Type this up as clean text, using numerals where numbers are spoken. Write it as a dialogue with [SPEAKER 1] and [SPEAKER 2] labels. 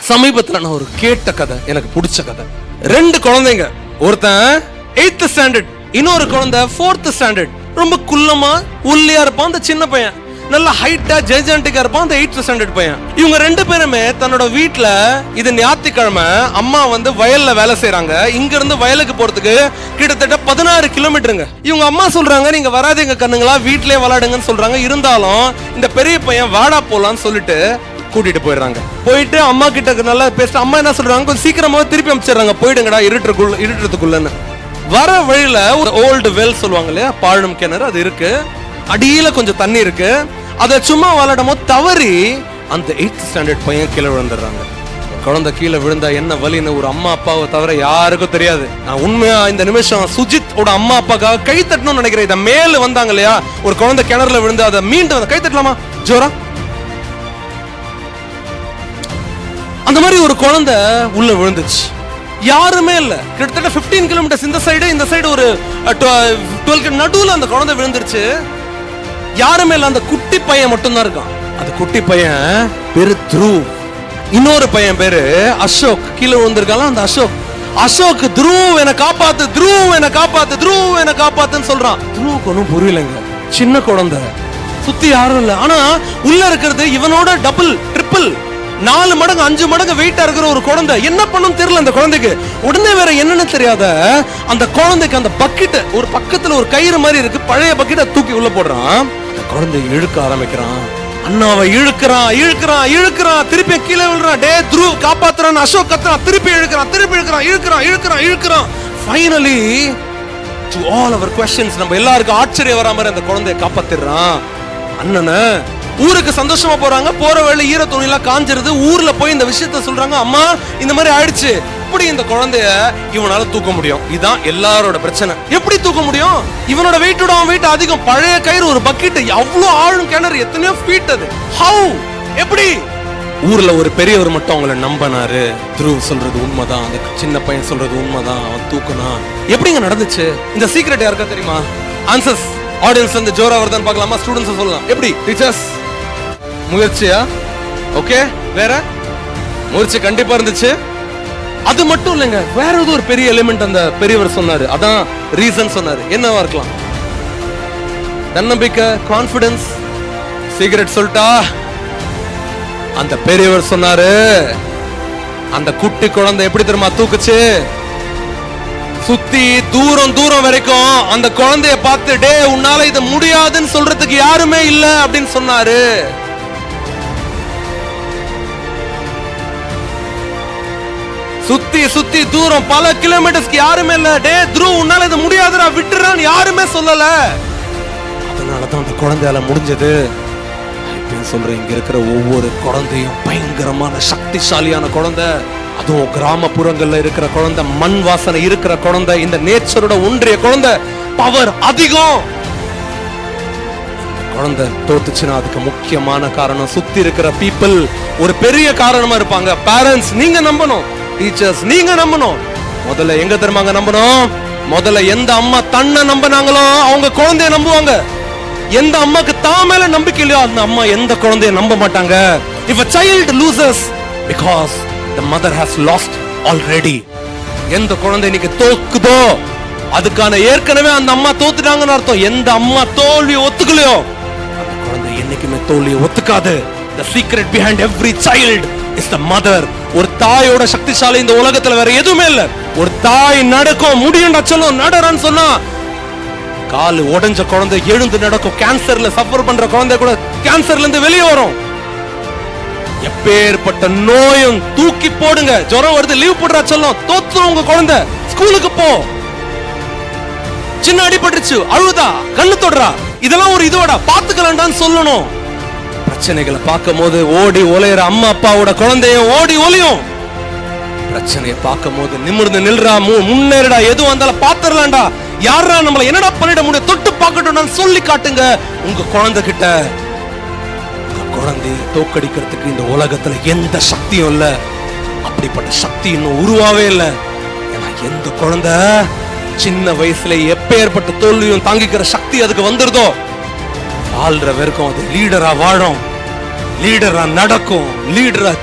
[SPEAKER 1] சமீபத்துல நான் ஒரு கேட்ட கதை, எனக்கு பிடிச்ச கதை. 2 குழந்தைங்க, ஒருத்தன் 8th ஸ்டாண்டர்ட், இன்னொரு குழந்தை 4th ஸ்டாண்டர்ட். ரொம்ப குள்ளமா ஒல்லியா இருப்பான் அந்த சின்ன பையன், நல்ல ஹைட்டா ஜெய்ஜாண்டிக்கா இருப்பான் அந்த 8th ஸ்டாண்டர்ட் பையன். இவங்க 2 பேருமே தன்னோட வீட்டுல, இது ஞாயிற்றுக்கிழமை, அம்மா வயல்ல வேலை செய்யறாங்க. இங்க இருந்து வயலுக்கு போறதுக்கு கிட்டத்தட்ட 16 கிலோமீட்டருங்க. இவங்க அம்மா சொல்றாங்க, நீங்க வராதீங்க கண்ணுங்களா, வீட்லயே விளையாடுங்கன்னு சொல்றாங்க. இருந்தாலும் இந்த பெரிய பையன் வாடா போலான்னு சொல்லிட்டு கூட்டிட்டு போயிடுறாங்க. போயிட்டு அம்மா கிட்ட நல்லா பேசிட்டு, அம்மா என்ன சொல்றாங்க, கொஞ்சம் சீக்கிரமா திருப்பி அனுப்பிச்சிடுறாங்க, போயிடுங்கடா இருட்டுறதுக்குள்ளன்னு. வர வழியில ஒரு ஓல்டு வெல் சொல்லுவாங்க இல்லையா, பாழும் கிணறு, அது இருக்கு. அடியில கொஞ்சம் தண்ணி இருக்கு. அதை சும்மா விளையாடும் போது தவறி அந்த 8th ஸ்டாண்டர்ட் பையன் கீழே விழுந்துடுறாங்க. குழந்தை கீழே விழுந்தா என்ன வலின்னு ஒரு அம்மா அப்பாவை தவிர யாருக்கும் தெரியாது. நான் உண்மையா இந்த நிமிஷம் சுஜித் ஓட அம்மா அப்பாக்காக கை தட்டணும்னு நினைக்கிறேன். இதை மேல வந்தாங்க இல்லையா, ஒரு குழந்தை கிணறுல விழுந்து அதை மீண்டு வந்து கை தட்டலாமா ஜோரா? அந்த மாதிரி ஒரு குழந்தை உள்ள விழுந்துச்சு, யாருமே இல்ல. கிட்டத்தட்ட 15 கிலோமீட்டர்ஸ் இந்த சைடு ஒரு 12 நடுவுல அந்த குழந்தை விழுந்துருச்சு. யாருமே இல்ல, அந்த குட்டி பையன் மட்டும் தான் இருக்கான். அந்த குட்டி பையன் பேரு த்ருவ், இன்னொரு பையன் பேரு அசோக். கீழே விழுந்திருக்கான் அந்த அசோக் த்ருவ் என்னை காப்பாத்து, த்ருவ் என்னை காப்பாத்து, த்ருவ் என்னை காப்பாத்துன்னு சொல்றான். த்ருவுக்கு ஒன்றும் புரியலைங்க, சின்ன குழந்தை, சுத்தி யாரும் இல்ல. ஆனா உள்ள இருக்கிறது இவனோட டபுள் ட்ரிபிள் 4 மடங்கு 5 மடங்கு வெயிட்டா இருக்கிற ஒரு குழந்தை. என்ன பண்ணும் தெரியல அந்த குழந்தைக்கு. உடனே வேற என்னன்னு தெரியாத அந்த குழந்தைக்கு அந்த பக்கெட், ஒரு பக்கத்துல ஒரு கயிறு மாதிரி இருக்கு, பழைய பக்கெட்டை தூக்கி உள்ள போடுறான். அந்த குழந்தை இழுக்க ஆரம்பிக்கிறான். அண்ணாவை இழுக்கிறான், திருப்பி கீழே விழுறான். டே த்ருவ் காப்பாத்துறான், அசோக் கத்துறான், திருப்பி இழுக்கிறான். Finally to all our questions, நம்ம எல்லாருக்கும் ஆச்சரியம் வர மாதிரி அந்த குழந்தையை காப்பாத்திடுறான். அண்ணனை ஊருக்கு சந்தோஷமா போறாங்க. போற வழியில ஈர துணிலாம் காஞ்சிருது. ஊர்ல போய் இந்த விஷயத்த சொல்றாங்க, அம்மா இந்த மாதிரி ஆயிடுச்சு. இப்படி இந்த குழந்தைய இவனால தூக்க முடியும். இதுதான் எல்லாரோட பிரச்சனை. எப்படி தூக்க முடியும்? இவனோட வெயிட்டோட அவன் வெயிட் அதிகம். பழைய கயிறு, ஒரு பக்கெட், அவ்வளவு ஆழும் கிணறு, எத்தனையோ ஃபீட். அது ஹவு, எப்படி? ஊர்ல ஒரு பெரியவர் மட்டும் அவங்கள நம்பினாரு. த்ருவ் சொல்றது உண்மைதான், அந்த சின்ன பையன் சொல்றது உண்மைதான், அவன் தூக்குனா. எப்படிங்க நடந்துச்சு? இந்த சீக்ரெட் யாருக்கா தெரியுமா? ஆன்சர்ஸ் ஆடியன்ஸ் வந்து ஜோரா வருதான்னு பார்க்கலாமா? ஸ்டூடெண்ட்ஸ் சொல்லலாம். எப்படி டீச்சர்ஸ்? முயற்சியா? ஓகே, வேற முயற்சி கண்டிப்பா இருந்துச்சு. அது மட்டும் இல்லைங்க, வேற ஏதோ ஒரு பெரிய எலிமெண்ட் அந்த பெரியவர் சொன்னாரு. அதான் ரீசன் சொன்னாரு. என்னவா இருக்கலாம்? தன்னம்பிக்கை, கான்ஃபிடன்ஸ். சீக்ரெட் சொல்லிட்டா, அந்த பெரியவர் சொன்னாரு, அந்த குட்டி குழந்தை எப்படி தெரியுமா தூக்குச்சு? சுத்தி தூரம் வரைக்கும் அந்த குழந்தைய பார்த்து, டே உன்னால இது முடியாதுன்னு சொல்றதுக்கு யாருமே இல்ல அப்படின்னு சொன்னாரு. சுத்தி தூரம் பல கிலோமீட்டர்ஸ்க்கு யாருமே இல்ல. டே த்ருவ் உன்னால இது முடியாதுடா, விட்டுறான்னு யாருமே சொல்லல. அதனாலதான் அந்த குழந்தையால முடிஞ்சது. சொல்றேன், இங்க இருக்கிற ஒவ்வொரு குழந்தையும் பயங்கரமான சக்திசாலியான குழந்தை. அதுவும் கிராமப்புறங்கள்ல இருக்கிற குழந்தை, மண் வாசனை இருக்கிற குழந்தை, இந்த நேச்சரோட ஒன்றிய குழந்தை, பவர் அதிகம். குழந்தை தோத்துச்சுன்னா அதுக்கு முக்கியமான காரணம் சுத்தி இருக்கிற பீப்புள் ஒரு பெரிய காரணமா இருப்பாங்க. பேரண்ட்ஸ் நீங்க நம்பணும், டீச்சர்ஸ் நீங்க நம்பணும். முதல்ல எங்க தெரியுமாங்க நம்பணும்? முதல்ல எந்த அம்மா தன்னை நம்பினாங்களோ அவங்க குழந்தைய நம்புவாங்க. எந்த அம்மாக்கு தான் மேல நம்பிக்கை இல்லையோ அந்த அம்மா எந்த குழந்தைய நம்ப மாட்டாங்க. If a child loses because the mother has lost already, எந்த குழந்தை இன்னைக்கு தோக்குதோ அதுக்கான ஏற்கனவே அந்த அம்மா தோத்துட்டாங்கன்னு அர்த்தம். எந்த அம்மா தோல்வி ஒத்துக்கலையோ அந்த குழந்தை என்னைக்குமே தோல்வியை ஒத்துக்காது. The secret behind every child is the mother. ஒரு தாயோட சக்திசாலி இந்த உலகத்துல வேற எதுவுமே இல்ல. ஒரு தாய் நடக்கும், முடியும்டா சொல்லும், நடறான்னு சொன்னா காலு உடைஞ்ச குழந்தை எழுந்து நடக்கும். கேன்சர்ல சஃபர் பண்ற குழந்தை கூட கேன்சர்ல இருந்து வெளியே வரும். எப்பேற்பட்ட நோயும் தூக்கி போடுங்க. ஜுரம் வருது, லீவ் போடுறா சொல்லும், தோத்துரும் உங்க குழந்தை. ஸ்கூலுக்கு போ, சின்ன அடிபட்டுருச்சு, அழுதா, கண்ணு தொடுறா, இதெல்லாம் ஒரு இதோட பாத்துக்கலாம்டான்னு சொல்லணும். பிரச்சனைகளை பார்க்கும் போது ஓடி ஒலையிற அம்மா அப்பாவோட குழந்தையும் ஓடி ஒலியும். பிரச்சனையை பார்க்கும் போது நிமிர்ந்து நில்றா, முன்னேறடா, எது வந்தாலும் பாத்துடலாம்டா, யாரா நம்மள என்னடா பண்ணிட முடியும், தொட்டு பார்க்கட்டும் சொல்லி காட்டுங்க உங்க குழந்தை கிட்ட. உங்க குழந்தைய தோக்கடிக்கிறதுக்கு இந்த உலகத்துல எந்த சக்தியும் இல்ல. அப்படிப்பட்ட சக்தி இன்னும் உருவாவே இல்லை. ஏன்னா எந்த குழந்தை சின்ன வயசுல எப்பேற்பட்ட தோல்வியும் தாங்கிக்கிற சக்தி அதுக்கு வந்துருதோ, வாழ்ற வரைக்கும் அது லீடரா வாழும், லீடரா நடக்கும், லீடரா